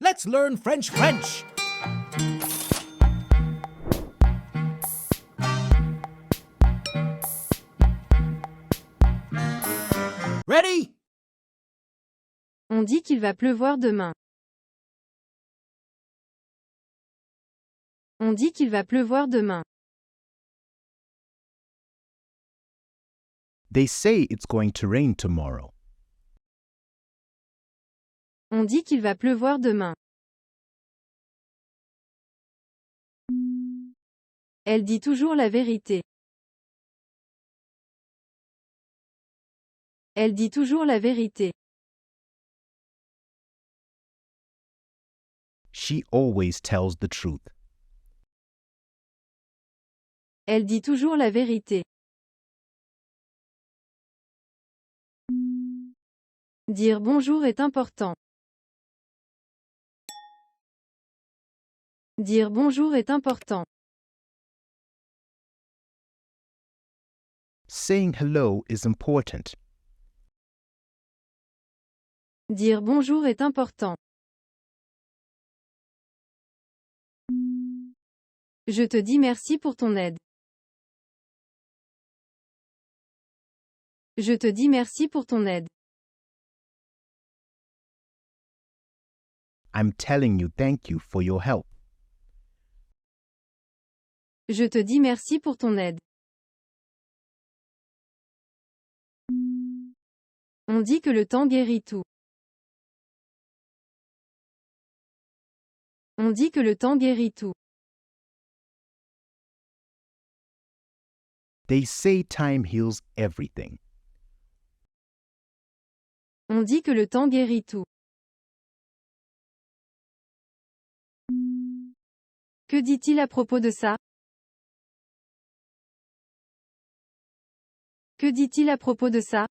Let's learn French. Ready? On dit qu'il va pleuvoir demain. On dit qu'il va pleuvoir demain. They say it's going to rain tomorrow. On dit qu'il va pleuvoir demain. Elle dit toujours la vérité. Elle dit toujours la vérité. She always tells the truth. Elle dit toujours la vérité. Dire bonjour est important. Dire bonjour est important. Saying hello is important. Dire bonjour est important. Je te dis merci pour ton aide. Je te dis merci pour ton aide. I'm telling you thank you for your help. Je te dis merci pour ton aide. On dit que le temps guérit tout. On dit que le temps guérit tout. They say time heals everything. On dit que le temps guérit tout. Que dit-il à propos de ça? Que dit-il à propos de ça?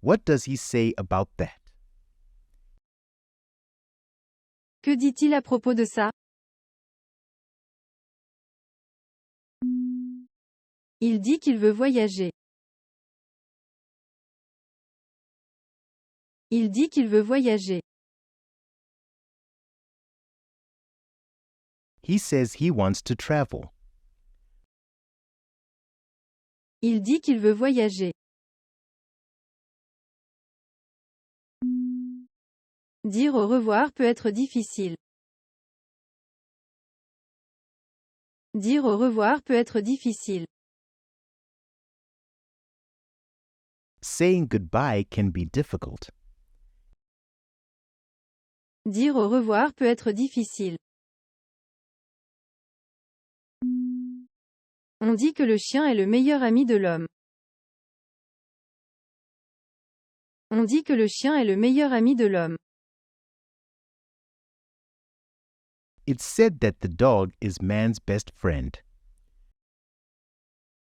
What does he say about that? Que dit-il à propos de ça? Il dit qu'il veut voyager. Il dit qu'il veut voyager. He says he wants to travel. Il dit qu'il veut voyager. Dire au revoir peut être difficile. Dire au revoir peut être difficile. Saying goodbye can be difficult. Dire au revoir peut être difficile. On dit que le chien est le meilleur ami de l'homme. On dit que le chien est le meilleur ami de l'homme. It's said that the dog is man's best friend.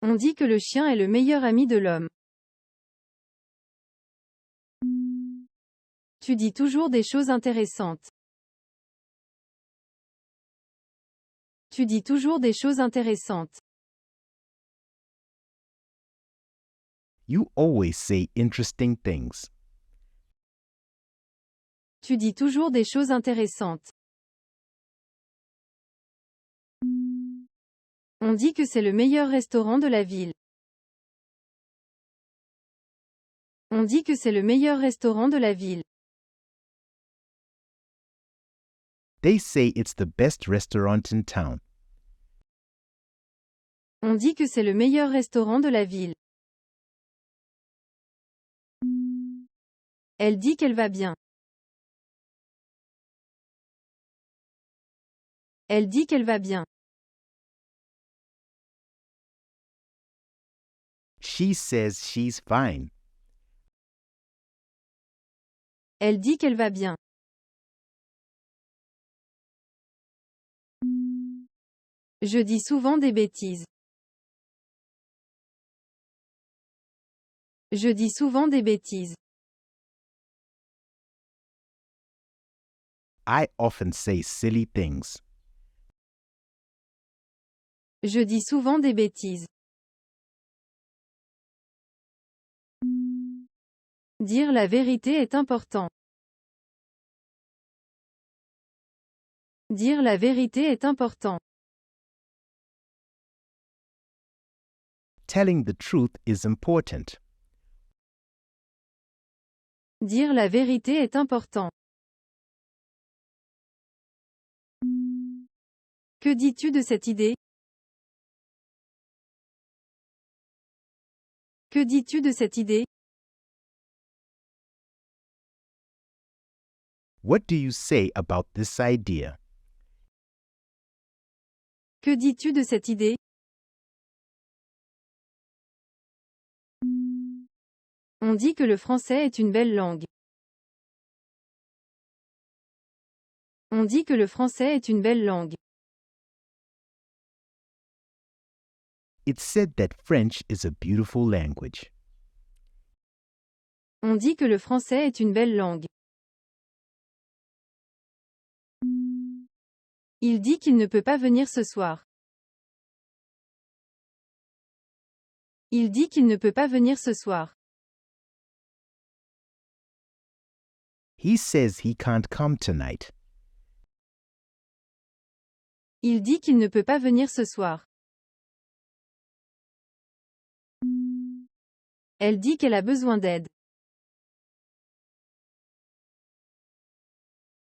On dit que le chien est le meilleur ami de l'homme. Tu dis toujours des choses intéressantes. Tu dis toujours des choses intéressantes. You always say interesting things. Tu dis toujours des choses intéressantes. On dit que c'est le meilleur restaurant de la ville. On dit que c'est le meilleur restaurant de la ville. They say it's the best restaurant in town. On dit que c'est le meilleur restaurant de la ville. Elle dit qu'elle va bien. Elle dit qu'elle va bien. She says she's fine. Elle dit qu'elle va bien. Je dis souvent des bêtises. Je dis souvent des bêtises. I often say silly things. Je dis souvent des bêtises. Dire la vérité est important. Dire la vérité est important. Telling the truth is important. Dire la vérité est important. Que dis-tu de cette idée? Que dis-tu de cette idée? What do you say about this idea? Que dis-tu de cette idée? On dit que le français est une belle langue. On dit que le français est une belle langue. It's said that French is a beautiful language. On dit que le français est une belle langue. Il dit qu'il ne peut pas venir ce soir. Il dit qu'il ne peut pas venir ce soir. He says he can't come tonight. Il dit qu'il ne peut pas venir ce soir. Elle dit qu'elle a besoin d'aide.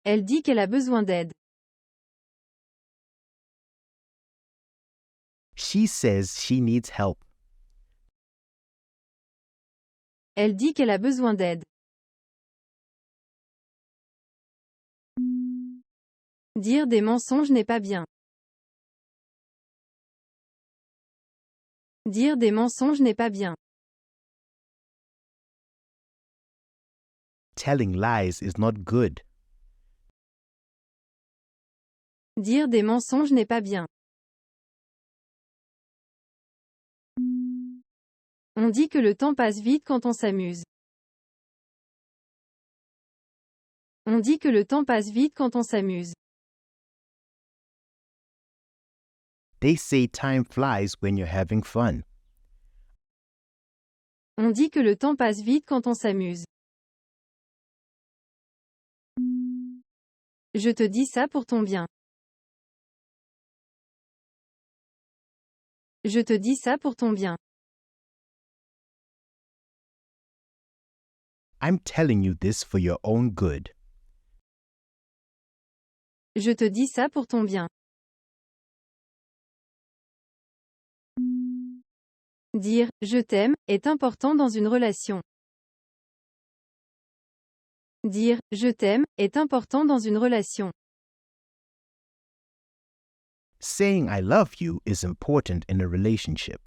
Elle dit qu'elle a besoin d'aide. She says she needs help. Elle dit qu'elle a besoin d'aide. Dire des mensonges n'est pas bien. Dire des mensonges n'est pas bien. Telling lies is not good. Dire des mensonges n'est pas bien. On dit que le temps passe vite quand on s'amuse. On dit que le temps passe vite quand on s'amuse. They say time flies when you're having fun. On dit que le temps passe vite quand on s'amuse. Je te dis ça pour ton bien. Je te dis ça pour ton bien. I'm telling you this for your own good. Je te dis ça pour ton bien. Dire « je t'aime » est important dans une relation. Dire « je t'aime » est important dans une relation. Saying I love you is important in a relationship.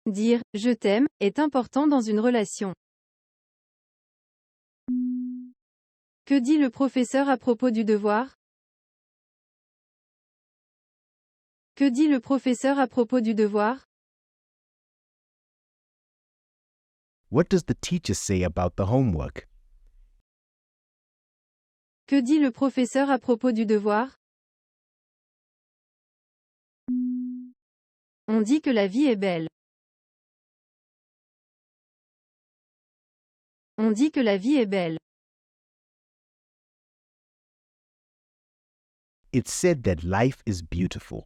Dire « je t'aime » est important dans une relation. Que dit le professeur à propos du devoir? Que dit le professeur à propos du devoir? What does the teacher say about the homework? Que dit le professeur à propos du devoir? On dit que la vie est belle. On dit que la vie est belle. It's said that life is beautiful.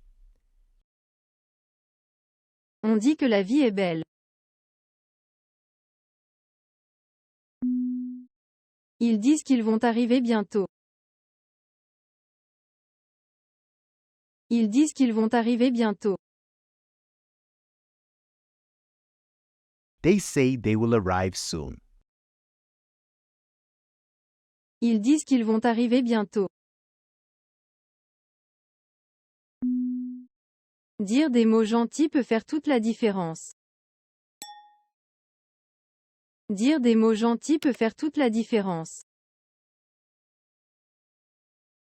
On dit que la vie est belle. Ils disent qu'ils vont arriver bientôt. Ils disent qu'ils vont arriver bientôt. They say they will arrive soon. Ils disent qu'ils vont arriver bientôt. Dire des mots gentils peut faire toute la différence. Dire des mots gentils peut faire toute la différence.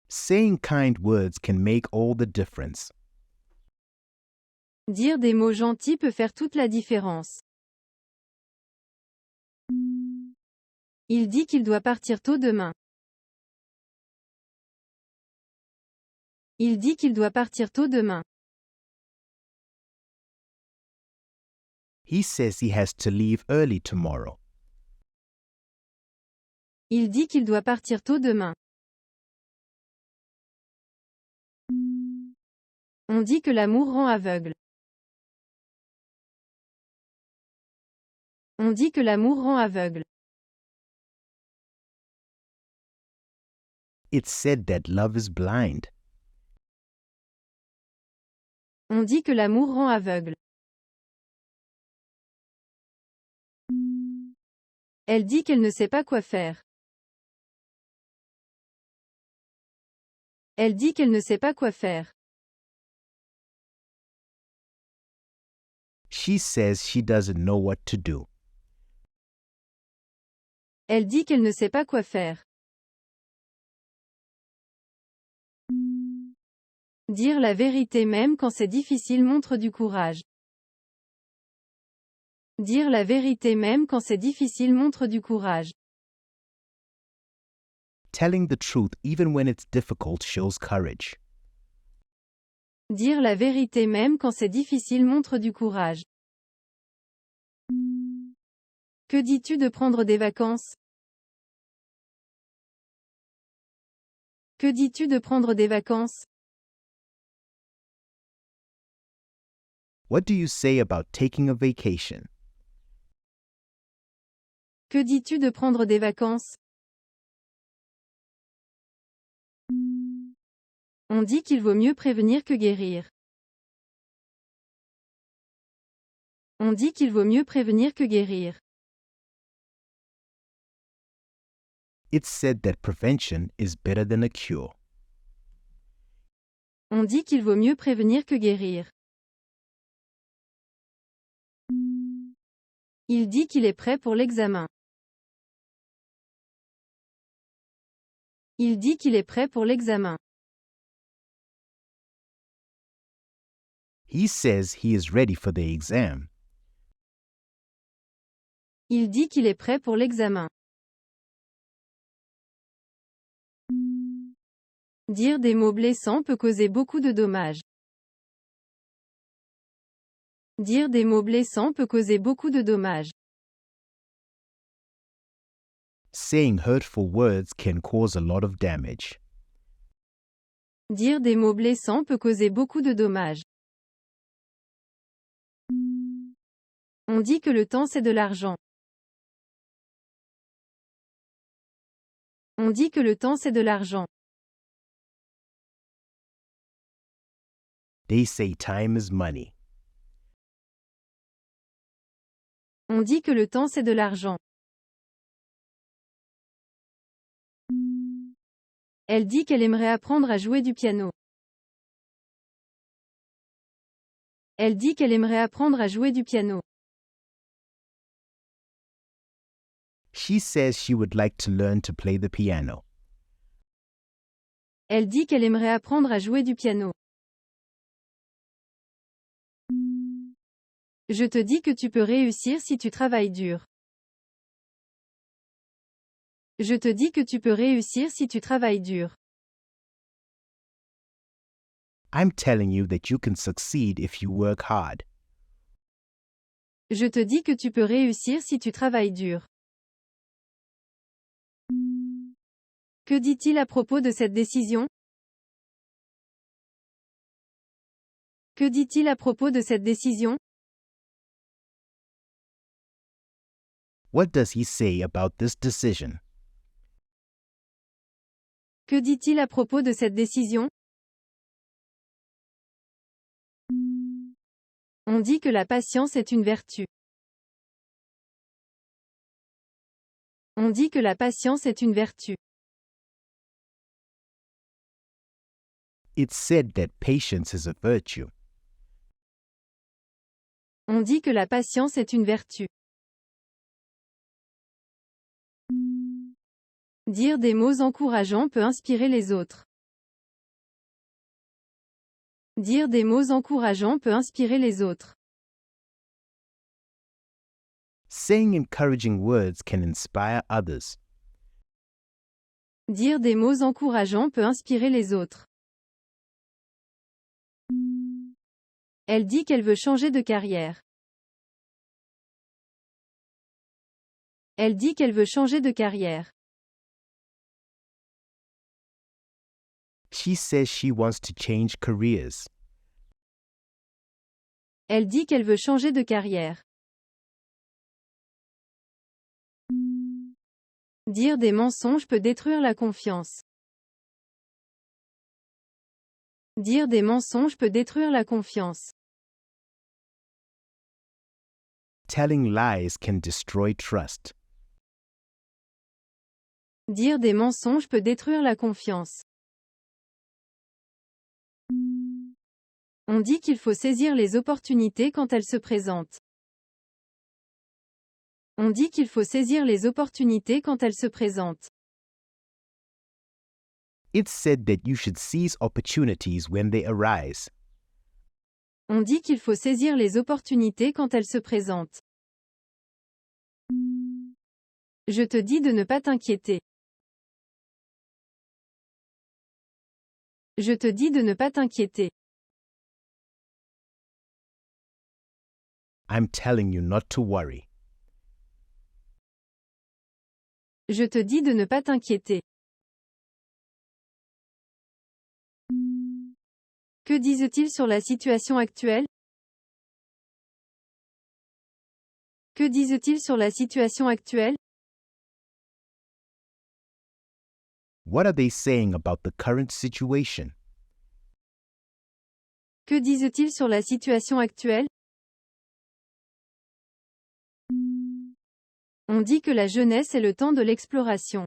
Saying kind words can make all the difference. Dire des mots gentils peut faire toute la différence. Il dit qu'il doit partir tôt demain. Il dit qu'il doit partir tôt demain. He says he has to leave early tomorrow. Il dit qu'il doit partir tôt demain. On dit que l'amour rend aveugle. On dit que l'amour rend aveugle. It's said that love is blind. On dit que l'amour rend aveugle. Elle dit qu'elle ne sait pas quoi faire. Elle dit qu'elle ne sait pas quoi faire. She says she doesn't know what to do. Elle dit qu'elle ne sait pas quoi faire. Dire la vérité même quand c'est difficile montre du courage. Dire la vérité même quand c'est difficile montre du courage. Telling the truth even when it's difficult shows courage. Dire la vérité même quand c'est difficile montre du courage. Que dis-tu de prendre des vacances? Que dis-tu de prendre des vacances? What do you say about taking a vacation? Que dis-tu de prendre des vacances? On dit qu'il vaut mieux prévenir que guérir. On dit qu'il vaut mieux prévenir que guérir. It's said that prevention is better than a cure. On dit qu'il vaut mieux prévenir que guérir. Il dit qu'il est prêt pour l'examen. Il dit qu'il est prêt pour l'examen. He says he is ready for the exam. Il dit qu'il est prêt pour l'examen. Dire des mots blessants peut causer beaucoup de dommages. Dire des mots blessants peut causer beaucoup de dommages. Saying hurtful words can cause a lot of damage. Dire des mots blessants peut causer beaucoup de dommages. On dit que le temps c'est de l'argent. On dit que le temps c'est de l'argent. They say time is money. On dit que le temps c'est de l'argent. Elle dit qu'elle aimerait apprendre à jouer du piano. Elle dit qu'elle aimerait apprendre à jouer du piano. She says she would like to learn to play the piano. Elle dit qu'elle aimerait apprendre à jouer du piano. Je te dis que tu peux réussir si tu travailles dur. Je te dis que tu peux réussir si tu travailles dur. I'm telling you that you can succeed if you work hard. Je te dis que tu peux réussir si tu travailles dur. Que dit-il à propos de cette décision? Que dit-il à propos de cette décision? What does he say about this decision? Que dit-il à propos de cette décision? On dit que la patience est une vertu. On dit que la patience est une vertu. It's said that patience is a virtue. On dit que la patience est une vertu. Dire des mots encourageants peut inspirer les autres. Dire des mots encourageants peut inspirer les autres. Saying encouraging words can inspire others. Dire des mots encourageants peut inspirer les autres. Elle dit qu'elle veut changer de carrière. Elle dit qu'elle veut changer de carrière. She says she wants to change careers. Elle dit qu'elle veut changer de carrière. Dire des mensonges peut détruire la confiance. Dire des mensonges peut détruire la confiance. Telling lies can destroy trust. Dire des mensonges peut détruire la confiance. On dit qu'il faut saisir les opportunités quand elles se présentent. On dit qu'il faut saisir les opportunités quand elles se présentent. It's said that you should seize opportunities when they arise. On dit qu'il faut saisir les opportunités quand elles se présentent. Je te dis de ne pas t'inquiéter. Je te dis de ne pas t'inquiéter. I'm telling you not to worry. Je te dis de ne pas t'inquiéter. Que disent-ils sur la situation actuelle? Que disent-ils sur la situation actuelle? What are they saying about the current situation? Que disent-ils sur la situation actuelle? On dit que la jeunesse est le temps de l'exploration.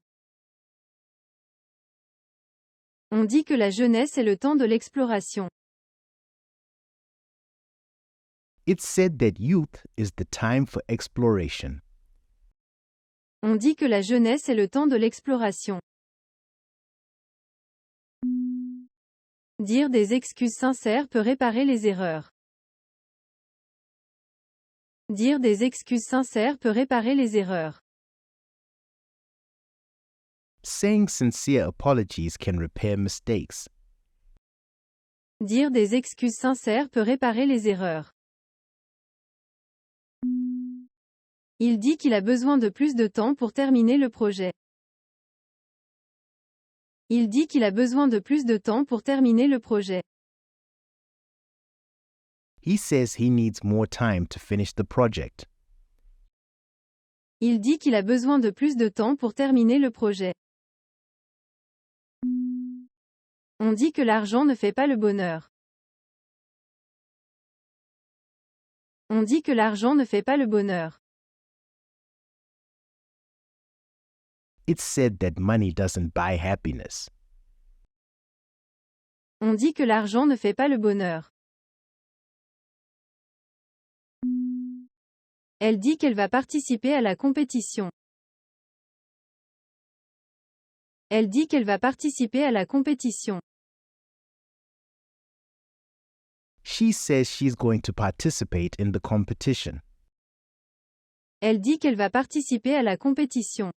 On dit que la jeunesse est le temps de l'exploration. It's said that youth is the time for exploration. On dit que la jeunesse est le temps de l'exploration. Dire des excuses sincères peut réparer les erreurs. Dire des excuses sincères peut réparer les erreurs. Saying sincere apologies can repair mistakes. Dire des excuses sincères peut réparer les erreurs. Il dit qu'il a besoin de plus de temps pour terminer le projet. Il dit qu'il a besoin de plus de temps pour terminer le projet. He says he needs more time to finish the project. Il dit qu'il a besoin de plus de temps pour terminer le projet. On dit que l'argent ne fait pas le bonheur. On dit que l'argent ne fait pas le bonheur. It's said that money doesn't buy happiness. On dit que l'argent ne fait pas le bonheur. Elle dit qu'elle va participer à la compétition. Elle dit qu'elle va participer à la compétition. She says she's going to participate in the competition. Elle dit qu'elle va participer à la compétition.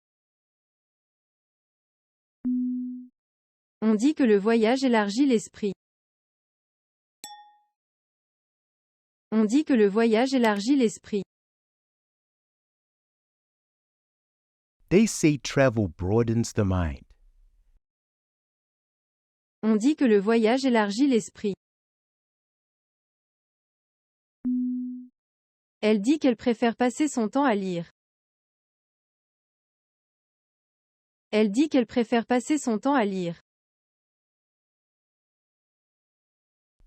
On dit que le voyage élargit l'esprit. On dit que le voyage élargit l'esprit. They say travel broadens the mind. On dit que le voyage élargit l'esprit. Elle dit qu'elle préfère passer son temps à lire. Elle dit qu'elle préfère passer son temps à lire.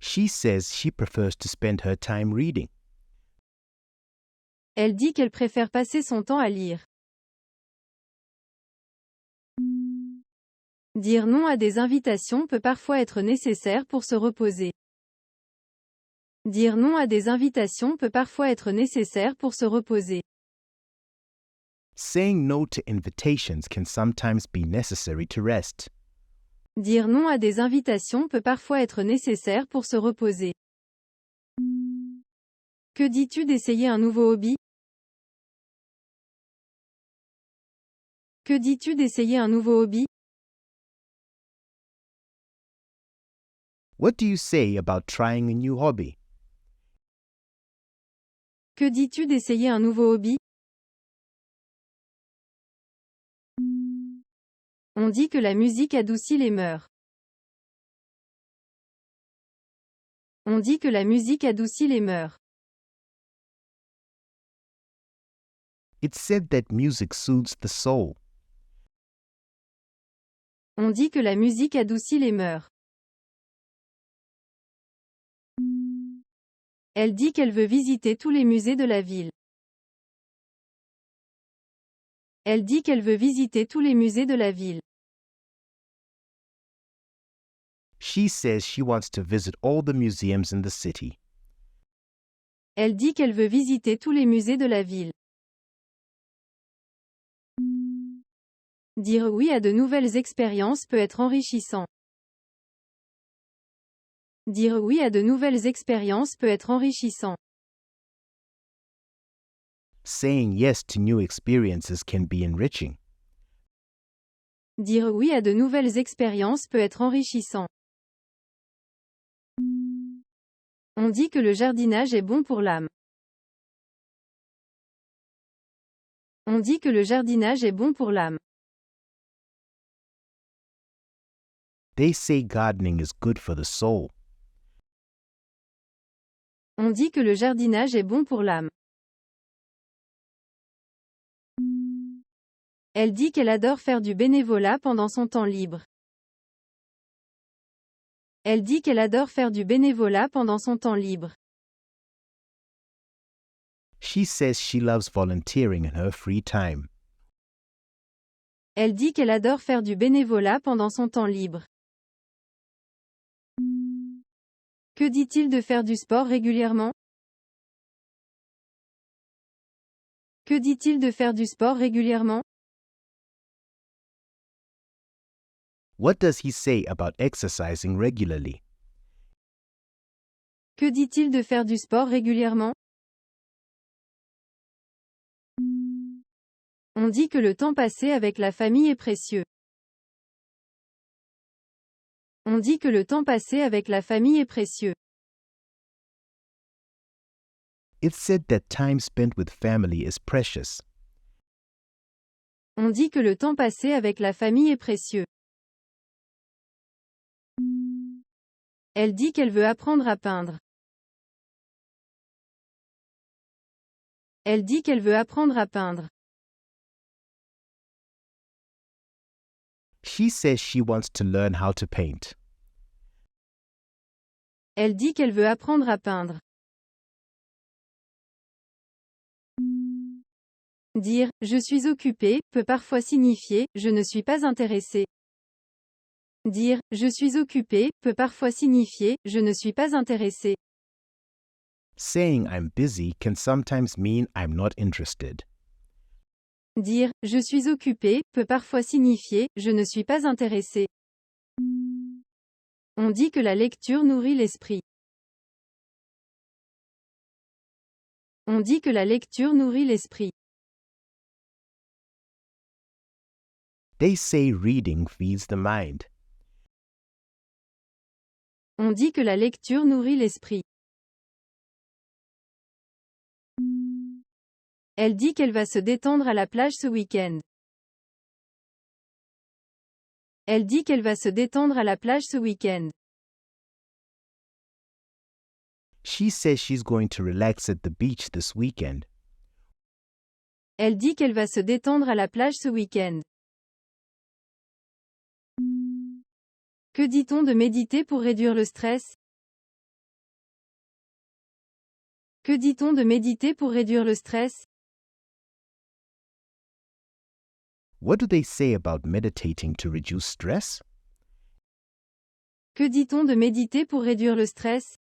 She says she prefers to spend her time reading. Elle dit qu'elle préfère passer son temps à lire. Dire non à des invitations peut parfois être nécessaire pour se reposer. Dire non à des invitations peut parfois être nécessaire pour se reposer. Saying no to invitations can sometimes be necessary to rest. Dire non à des invitations peut parfois être nécessaire pour se reposer. Que dis-tu d'essayer un nouveau hobby? Que dis-tu d'essayer un nouveau hobby? What do you say about trying a new hobby? Que dis-tu d'essayer un nouveau hobby? On dit que la musique adoucit les mœurs. On dit que la musique adoucit les mœurs. It's said that music soothes the soul. On dit que la musique adoucit les mœurs. Elle dit qu'elle veut visiter tous les musées de la ville. Elle dit qu'elle veut visiter tous les musées de la ville. She says she wants to visit all the museums in the city. Elle dit qu'elle veut visiter tous les musées de la ville. Dire oui à de nouvelles expériences peut être enrichissant. Dire oui à de nouvelles expériences peut être enrichissant. Saying yes to new experiences can be enriching. Dire oui à de nouvelles expériences peut être enrichissant. On dit que le jardinage est bon pour l'âme. On dit que le jardinage est bon pour l'âme. They say gardening is good for the soul. On dit que le jardinage est bon pour l'âme. Elle dit qu'elle adore faire du bénévolat pendant son temps libre. Elle dit qu'elle adore faire du bénévolat pendant son temps libre. She says she loves volunteering in her free time. Elle dit qu'elle adore faire du bénévolat pendant son temps libre. Que dit-il de faire du sport régulièrement? Que dit-il de faire du sport régulièrement? What does he say about exercising regularly? Que dit-il de faire du sport régulièrement? On dit que le temps passé avec la famille est précieux. On dit que le temps passé avec la famille est précieux. It's said that time spent with family is precious. On dit que le temps passé avec la famille est précieux. Elle dit qu'elle veut apprendre à peindre. Elle dit qu'elle veut apprendre à peindre. She says she wants to learn how to paint. Elle dit qu'elle veut apprendre à peindre. Dire « je suis occupé » peut parfois signifier « je ne suis pas intéressé ». Dire « je suis occupé » peut parfois signifier « je ne suis pas intéressé ». Saying I'm busy can sometimes mean I'm not interested. Dire « je suis occupé » peut parfois signifier « je ne suis pas intéressé ». On dit que la lecture nourrit l'esprit. On dit que la lecture nourrit l'esprit. They say reading feeds the mind. On dit que la lecture nourrit l'esprit. Elle dit qu'elle va se détendre à la plage ce week-end. Elle dit qu'elle va se détendre à la plage ce week-end. She says she's going to relax at the beach this weekend. Elle dit qu'elle va se détendre à la plage ce week-end. Que dit-on de méditer pour réduire le stress? Que dit-on de méditer pour réduire le stress? What do they say about meditating to reduce stress? Que dit-on de méditer pour réduire le stress?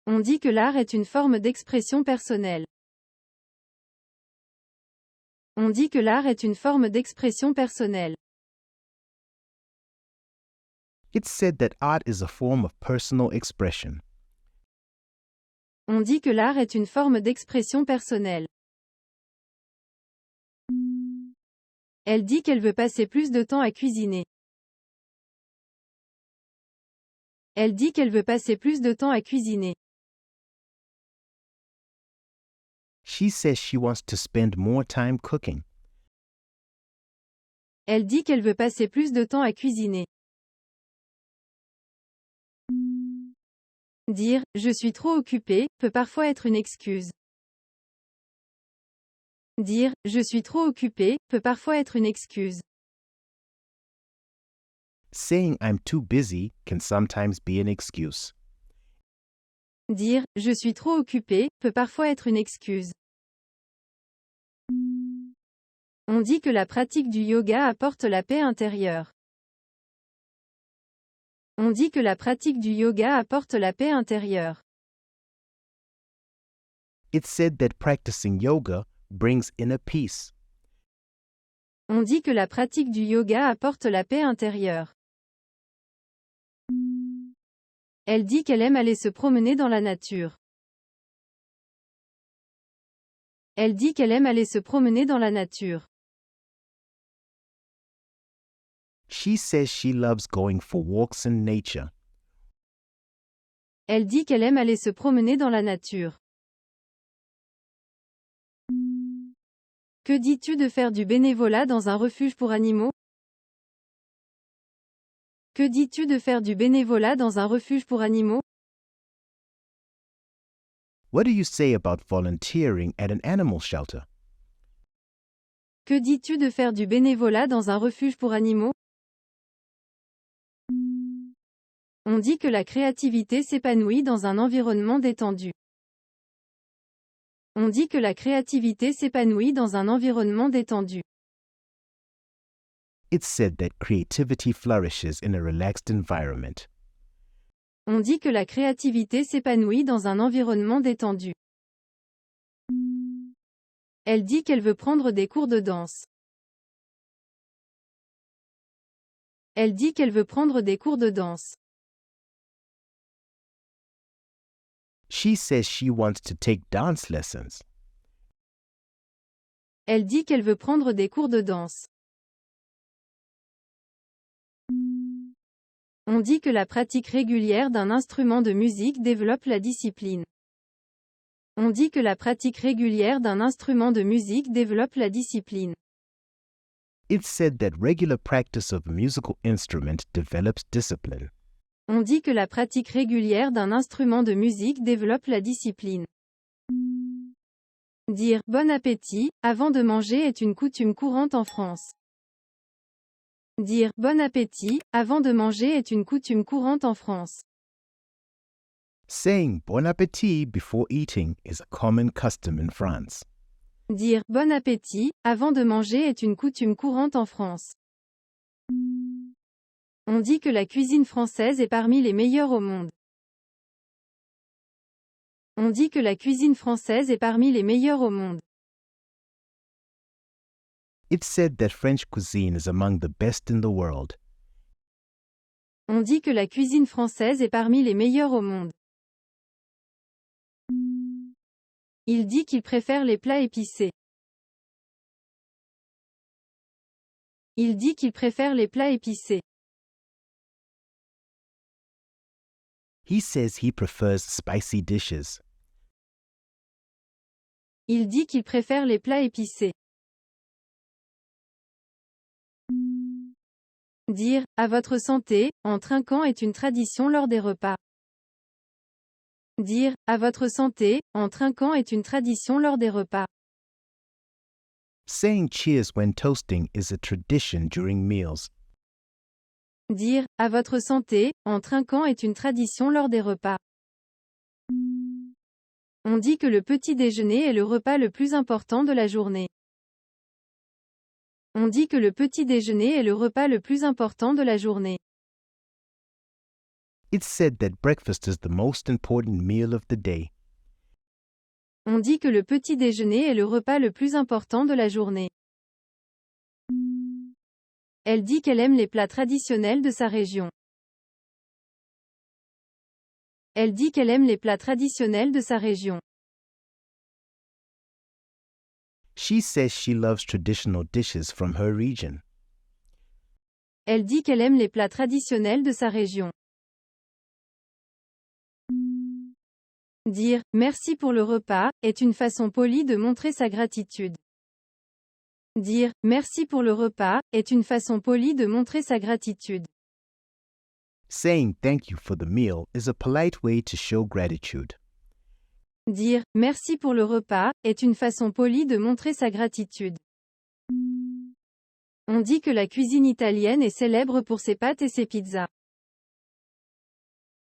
On dit que l'art est une forme d'expression personnelle. On dit que l'art est une forme d'expression personnelle. It's said that art is a form of personal expression. On dit que l'art est une forme d'expression personnelle. Elle dit qu'elle veut passer plus de temps à cuisiner. Elle dit qu'elle veut passer plus de temps à cuisiner. She says she wants to spend more time cooking. Elle dit qu'elle veut passer plus de temps à cuisiner. Dire « je suis trop occupé » peut parfois être une excuse. Dire « je suis trop occupé » peut parfois être une excuse. Saying I'm too busy can sometimes be an excuse. Dire « je suis trop occupé » peut parfois être une excuse. On dit que la pratique du yoga apporte la paix intérieure. On dit que la pratique du yoga apporte la paix intérieure. It's said that practicing yoga brings inner peace. On dit que la pratique du yoga apporte la paix intérieure. Elle dit qu'elle aime aller se promener dans la nature. Elle dit qu'elle aime aller se promener dans la nature. She says she loves going for walks in nature. Elle dit qu'elle aime aller se promener dans la nature. Que dis-tu de faire du bénévolat dans un refuge pour animaux? Que dis-tu de faire du bénévolat dans un refuge pour animaux? What do you say about volunteering at an animal shelter? Que dis-tu de faire du bénévolat dans un refuge pour animaux? On dit que la créativité s'épanouit dans un environnement détendu. On dit que la créativité s'épanouit dans un environnement détendu. It's said that creativity flourishes in a relaxed environment. On dit que la créativité s'épanouit dans un environnement détendu. Elle dit qu'elle veut prendre des cours de danse. Elle dit qu'elle veut prendre des cours de danse. She says she wants to take dance lessons. Elle dit qu'elle veut prendre des cours de danse. On dit que la pratique régulière d'un instrument de musique développe la discipline. On dit que la pratique régulière d'un instrument de musique développe la discipline. It's said that regular practice of a musical instrument develops discipline. On dit que la pratique régulière d'un instrument de musique développe la discipline. Dire « bon appétit » avant de manger est une coutume courante en France. Dire « bon appétit » avant de manger est une coutume courante en France. Saying bon appétit before eating is a common custom in France. Dire « bon appétit » avant de manger est une coutume courante en France. On dit que la cuisine française est parmi les meilleures au monde. On dit que la cuisine française est parmi les meilleures au monde. It's said that French cuisine is among the best in the world. On dit que la cuisine française est parmi les meilleures au monde. Il dit qu'il préfère les plats épicés. Il dit qu'il préfère les plats épicés. He says he prefers spicy dishes. Il dit qu'il préfère les plats épicés. Dire « à votre santé » en trinquant est une tradition lors des repas. Dire « à votre santé » en trinquant est une tradition lors des repas. Saying cheers when toasting is a tradition during meals. Dire « à votre santé » en trinquant est une tradition lors des repas. On dit que le petit déjeuner est le repas le plus important de la journée. On dit que le petit déjeuner est le repas le plus important de la journée. It's said that breakfast is the most important meal of the day. On dit que le petit déjeuner est le repas le plus important de la journée. Elle dit qu'elle aime les plats traditionnels de sa région. Elle dit qu'elle aime les plats traditionnels de sa région. She says she loves traditional dishes from her region. Elle dit qu'elle aime les plats traditionnels de sa région. Dire « merci pour le repas » est une façon polie de montrer sa gratitude. Dire « merci pour le repas » est une façon polie de montrer sa gratitude. Saying thank you for the meal is a polite way to show gratitude. Dire « merci pour le repas » est une façon polie de montrer sa gratitude. On dit que la cuisine italienne est célèbre pour ses pâtes et ses pizzas.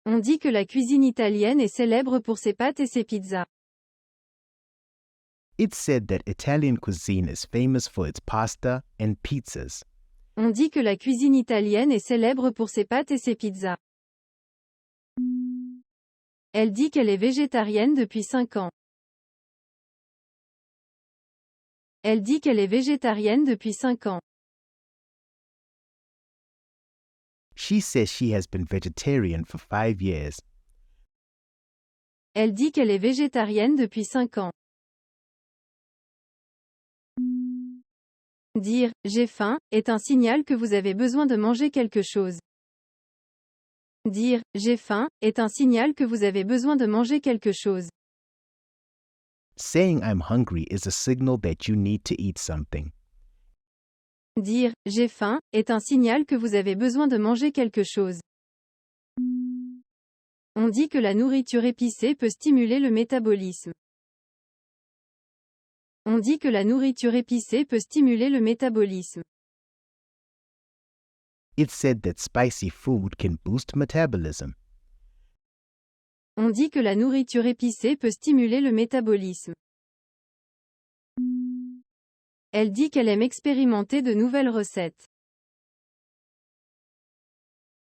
On dit que la cuisine italienne est célèbre pour ses pâtes et ses pizzas. It's said that Italian cuisine is famous for its pasta and pizzas. On dit que la cuisine italienne est célèbre pour ses pâtes et ses pizzas. Elle dit qu'elle est végétarienne depuis 5 ans. Elle dit qu'elle est végétarienne depuis 5 ans. She says she has been vegetarian for 5 years. Elle dit qu'elle est végétarienne depuis 5 ans. Dire « j'ai faim » est un signal que vous avez besoin de manger quelque chose. Dire « j'ai faim » est un signal que vous avez besoin de manger quelque chose. Saying I'm hungry is a signal that you need to eat something. Dire « j'ai faim » est un signal que vous avez besoin de manger quelque chose. On dit que la nourriture épicée peut stimuler le métabolisme. On dit que la nourriture épicée peut stimuler le métabolisme. It's said that spicy food can boost metabolism. On dit que la nourriture épicée peut stimuler le métabolisme. Elle dit qu'elle aime expérimenter de nouvelles recettes.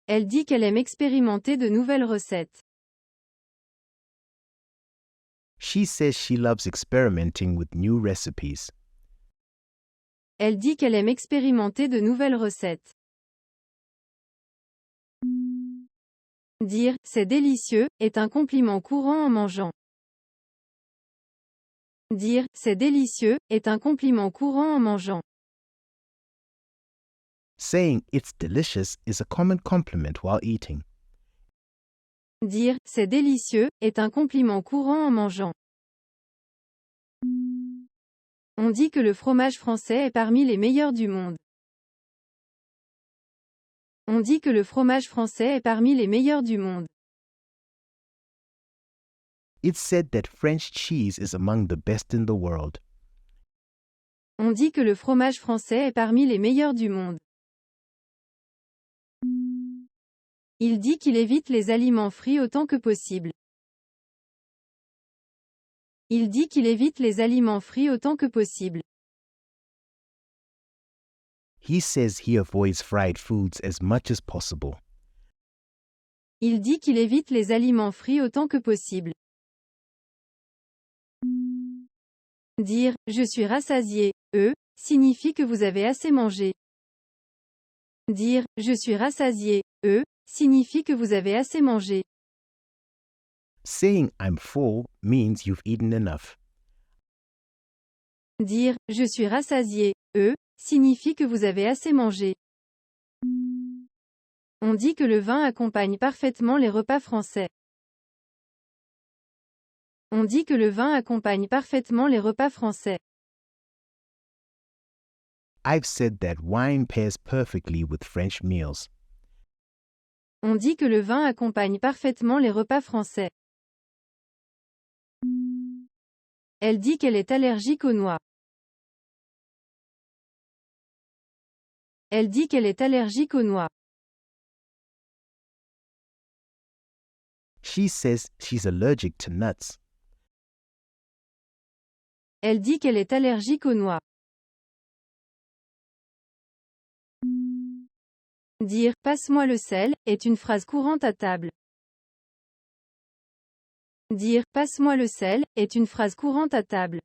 Elle dit qu'elle aime expérimenter de nouvelles recettes. She says she loves experimenting with new recipes. Elle dit qu'elle aime expérimenter de nouvelles recettes. Dire « c'est délicieux » est un compliment courant en mangeant. Dire « c'est délicieux » est un compliment courant en mangeant. Saying it's delicious is a common compliment while eating. Dire « c'est délicieux » est un compliment courant en mangeant. On dit que le fromage français est parmi les meilleurs du monde. On dit que le fromage français est parmi les meilleurs du monde. It's said that French cheese is among the best in the world. On dit que le fromage français est parmi les meilleurs du monde. Il dit qu'il évite les aliments frits autant que possible. Il dit qu'il évite les aliments frits autant que possible. He says he avoids fried foods as much as possible. Il dit qu'il évite les aliments frits autant que possible. Dire « je suis rassasié » signifie que vous avez assez mangé. Dire « je suis rassasié » signifie que vous avez assez mangé. Saying I'm full means you've eaten enough. Dire « je suis rassasié » signifie que vous avez assez mangé. On dit que le vin accompagne parfaitement les repas français. On dit que le vin accompagne parfaitement les repas français. I've said that wine pairs perfectly with French meals. On dit que le vin accompagne parfaitement les repas français. Elle dit qu'elle est allergique aux noix. Elle dit qu'elle est allergique aux noix. She says she's allergic to nuts. Elle dit qu'elle est allergique aux noix. Dire « passe-moi le sel » est une phrase courante à table. Dire « passe-moi le sel » est une phrase courante à table.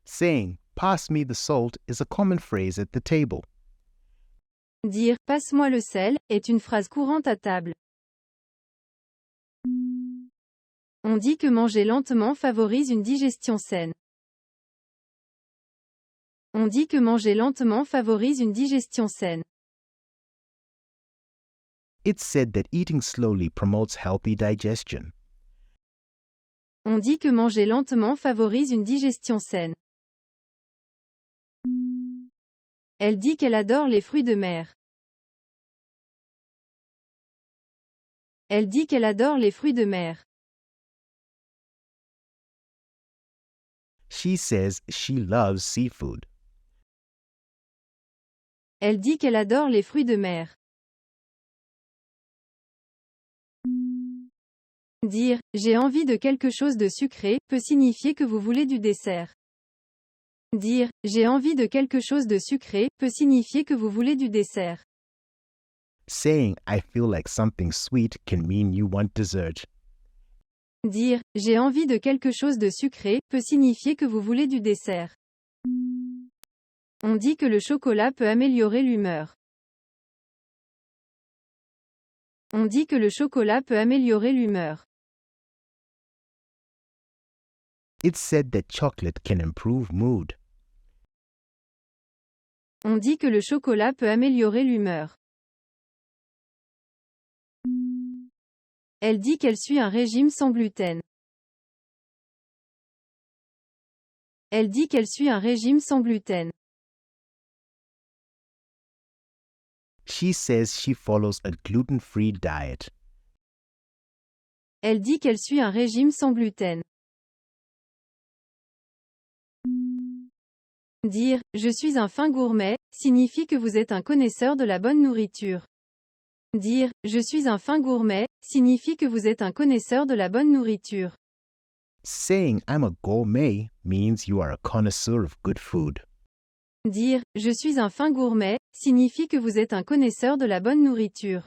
Saying pass me the salt is a common phrase at the table. Dire « passe-moi le sel » est une phrase courante à table. On dit que manger lentement favorise une digestion saine. On dit que manger lentement favorise une digestion saine. It's said that eating slowly promotes healthy digestion. On dit que manger lentement favorise une digestion saine. Elle dit qu'elle adore les fruits de mer. Elle dit qu'elle adore les fruits de mer. Elle dit qu'elle adore les fruits de mer. She says she loves seafood. Elle dit qu'elle adore les fruits de mer. Dire « j'ai envie de quelque chose de sucré » peut signifier que vous voulez du dessert. Dire « j'ai envie de quelque chose de sucré » peut signifier que vous voulez du dessert. Saying I feel like something sweet can mean you want dessert. Dire « j'ai envie de quelque chose de sucré » peut signifier que vous voulez du dessert. On dit que le chocolat peut améliorer l'humeur. On dit que le chocolat peut améliorer l'humeur. It's said that chocolate can improve mood. On dit que le chocolat peut améliorer l'humeur. Elle dit qu'elle suit un régime sans gluten. Elle dit qu'elle suit un régime sans gluten. She says she follows a gluten-free diet. Elle dit qu'elle suit un régime sans gluten. Dire « je suis un fin gourmet » signifie que vous êtes un connaisseur de la bonne nourriture. Dire « je suis un fin gourmet » signifie que vous êtes un connaisseur de la bonne nourriture. Saying I'm a gourmet means you are a connoisseur of good food. Dire « je suis un fin gourmet » signifie que vous êtes un connaisseur de la bonne nourriture.